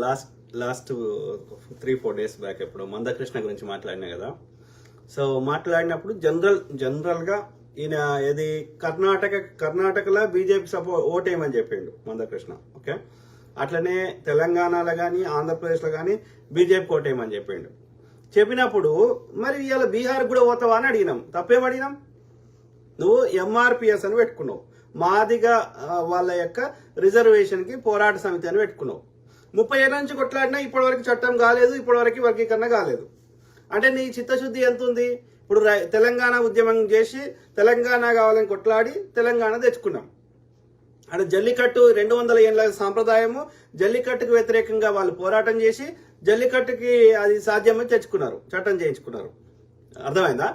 Last 3-4 days back ఎప్పుడు మందకృష్ణ గురించి మాట్లాడినా కదా. సో మాట్లాడినప్పుడు జనరల్గా ఈయన ఏది కర్ణాటకలో బీజేపీ ఓటేయమని చెప్పిండు మందకృష్ణ. ఓకే, అట్లనే తెలంగాణలో కానీ ఆంధ్రప్రదేశ్లో కానీ బీజేపీకి ఓటేయమని చెప్పిండు. చెప్పినప్పుడు మరి ఇవాళ బీహార్ కూడా పోతావా అని అడిగినాం. తప్పేం అడిగినాం? నువ్వు ఎంఆర్పిఎస్ అని పెట్టుకున్నావు, మాదిగా వాళ్ళ యొక్క రిజర్వేషన్ కి పోరాట సమితి అని పెట్టుకున్నావు. 30 ఏళ్ళ నుంచి కొట్లాడినా ఇప్పటివరకు చట్టం కాలేదు, ఇప్పటివరకు వర్గీకరణ కాలేదు. అంటే నీ చిత్తశుద్ధి ఎంత ఉంది? ఇప్పుడు తెలంగాణ ఉద్యమం చేసి తెలంగాణ కావాలని కొట్లాడి తెలంగాణ తెచ్చుకున్నాం. అంటే జల్లికట్టు 200 ఏళ్ళ సాంప్రదాయము, జల్లికట్టుకు వ్యతిరేకంగా వాళ్ళు పోరాటం చేసి జల్లికట్టుకి అది సాధ్యమని తెచ్చుకున్నారు, చట్టం చేయించుకున్నారు. అర్థమైందా?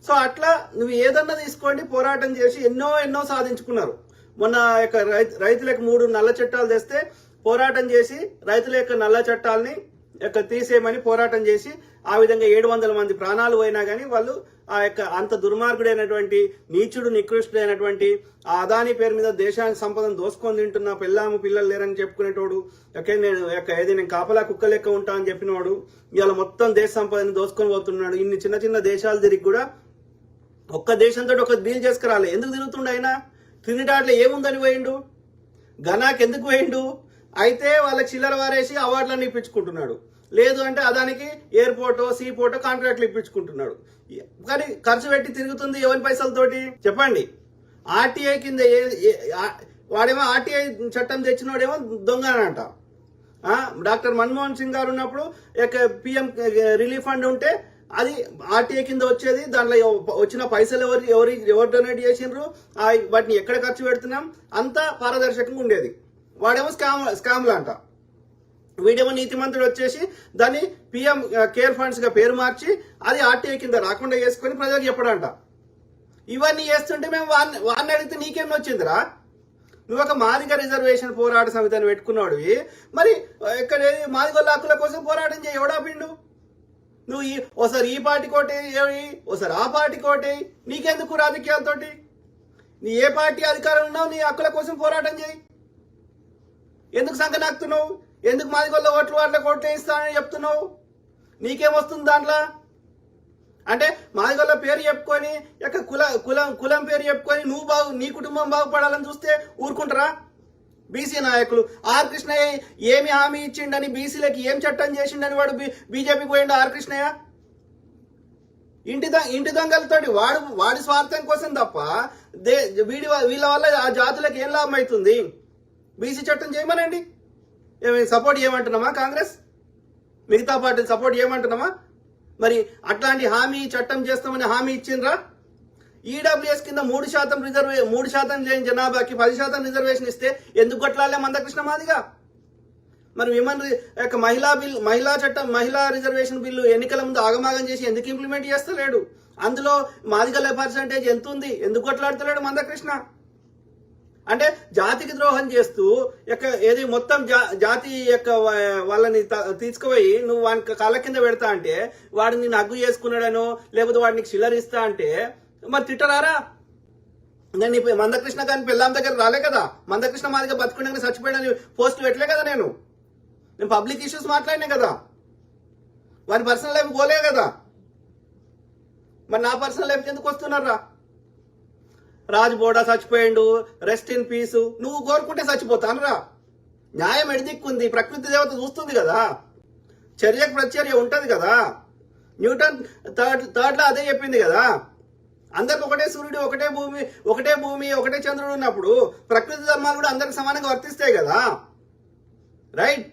సో అట్లా నువ్వు ఏదన్నా తీసుకోండి, పోరాటం చేసి ఎన్నో సాధించుకున్నారు. మొన్న యొక్క రైతులకు 3 నల్ల చట్టాలు తెస్తే పోరాటం చేసి రైతుల యొక్క నల్ల చట్టాలని తీసేయమని పోరాటం చేసి ఆ విధంగా 700 మంది ప్రాణాలు పోయినా కానీ వాళ్ళు ఆ యొక్క అంత దుర్మార్గుడైనటువంటి నీచుడు నికృష్టుడైనటువంటి ఆ అదాని పేరు మీద దేశానికి సంపదను దోసుకొని తింటున్నా పిల్లలు లేరని చెప్పుకునేటోడు, నేను కాపలా కుక్క లెక్క ఉంటా అని చెప్పినవాడు ఇవాళ మొత్తం దేశ సంపదని దోసుకొని పోతున్నాడు. ఇన్ని చిన్న దేశాలు తిరిగి కూడా ఒక్క దేశంతో ఒక డీల్ చేసుకురాలి. ఎందుకు తిరుగుతుండ అయినా? ట్రినిడాడ్లో ఏముందని పోయిండు? గనాకి ఎందుకు పోయిండు? అయితే వాళ్ళకి చిల్లర వారేసి అవార్డులను ఇప్పించుకుంటున్నాడు. లేదు అంటే అదానికి ఎయిర్పోర్టో సీపోర్టో కాంట్రాక్ట్లు ఇప్పించుకుంటున్నాడు. కానీ ఖర్చు పెట్టి తిరుగుతుంది ఎవరి పైసలతోటి చెప్పండి? ఆర్టీఐ కింద వాడేమో ఆర్టీఐ చట్టం తెచ్చినోడేమో దొంగనంట. డాక్టర్ మన్మోహన్ సింగ్ గారు ఉన్నప్పుడు పిఎం రిలీఫ్ ఫండ్ ఉంటే అది ఆర్టీఐ కింద వచ్చేది. దాంట్లో వచ్చిన పైసలు ఎవరు డొనేట్ చేసిండ్రు, వాటిని ఎక్కడ ఖర్చు పెడుతున్నాం అంతా పారదర్శకంగా ఉండేది. వాడేమో స్కామ్లు అంట. వీడేమో నీతిమంతుడు వచ్చేసి దాన్ని పిఎం కేర్ ఫండ్స్ గా పేరు మార్చి అది ఆర్టీఐ కింద రాకుండా చేసుకుని ప్రజలకు చెప్పడంట. ఇవన్నీ చేస్తుంటే మేము వాడిని అడిగితే నీకేం వచ్చిందిరా? నువ్వు ఒక మాదిగ రిజర్వేషన్ పోరాట సమితి అని పెట్టుకున్నాడువి, మరి ఇక్కడ మాదిగొల్ల హక్కుల కోసం పోరాటం చేయి. ఎవడాపిండు? నువ్వు ఓసారి ఈ పార్టీ కోటి, ఓసారి ఆ పార్టీ కోటి, నీకెందుకు రాజకీయాలతోటి? నీ ఏ పార్టీ అధికారం ఉన్నావు, నీ హక్కుల కోసం పోరాటం చేయి. ఎందుకు సంకనాకుతున్నావు? ఎందుకు మాదిగొల్ల వాళ్ళకి ఓట్లు వేయిస్తానని చెప్తున్నావు? నీకేమొస్తుంది దాంట్లో? అంటే మాదిగొల్ల పేరు చెప్పుకొని కులం పేరు చెప్పుకొని నీ కుటుంబం బాగుపడాలని చూస్తే ఊరుకుంటారా? బీసీ నాయకులు ఆర్ కృష్ణయ్య ఏమి హామీ ఇచ్చిండని, బీసీలకి ఏం చట్టం చేసిండని వాడు బీజేపీకి పోయిండు ఆర్ కృష్ణయ్య. ఇంటి దొంగలతోటి వాడి స్వార్థం కోసం తప్ప వీళ్ళ వల్ల ఆ జాతులకు ఏం లాభం అవుతుంది? బీసీ చట్టం చేయమనండి. సపోర్ట్ చేయమంటున్నామా? కాంగ్రెస్ మిగతా పార్టీని సపోర్ట్ చేయమంటున్నామా? మరి అట్లాంటి హామీ చట్టం చేస్తామని హామీ ఇచ్చిండ్రా? ఈడబ్ల్యూఎస్ కింద 3% లేని జనాభాకి 10% రిజర్వేషన్ ఇస్తే ఎందుకు కొట్లాలే మందకృష్ణ మాదిగా? మరి విమన్ యొక్క మహిళా రిజర్వేషన్ బిల్లు ఎన్నికల ముందు ఆగమాగం చేసి ఎందుకు ఇంప్లిమెంట్ చేస్తలేడు? అందులో మాదిగల పర్సంటేజ్ ఎంత ఉంది? ఎందుకు కొట్లాడతలేడు మందకృష్ణ? అంటే జాతికి ద్రోహం చేస్తూ ఏది మొత్తం జాతి యొక్క వాళ్ళని తీసుకుపోయి నువ్వు వానికి కాళ్ళ కింద పెడతా అంటే, వాడు నిన్ను హగ్గు చేసుకున్నాడనో లేకపోతే వాడిని చిల్లరిస్తా అంటే మరి తిట్టరారా? నేను మందకృష్ణ గారిని పెళ్ళాం దగ్గర రాలే కదా, మందకృష్ణ మాదిగా బతుకుండగానే చచ్చిపోయాడని పోస్టులు పెట్టలే కదా, నేను పబ్లిక్ ఇష్యూస్ మాట్లాడినా కదా, వారి పర్సనల్ లైఫ్ పోలే కదా. మరి నా పర్సనల్ లైఫ్ ఎందుకు వస్తున్నారా? రాజ్ బోడా చచ్చిపోయిండు, రెస్ట్ ఇన్ పీసు. నువ్వు కోరుకుంటే చచ్చిపోతానురా. న్యాయం ఎడిదిక్కుంది, ప్రకృతి దేవత చూస్తుంది కదా, చర్యకు ప్రత్యర్య ఉంటది కదా. న్యూటన్ థర్డ్ లో అదే చెప్పింది కదా, అందరికి ఒకటే సూర్యుడు, ఒకటే భూమి ఒకటే చంద్రుడు ఉన్నప్పుడు ప్రకృతి ధర్మాలు కూడా అందరికి సమానంగా వర్తిస్తాయి కదా. రైట్?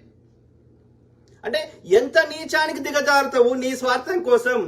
అంటే ఎంత నీచానికి దిగజారుతావు నీ స్వార్థం కోసం?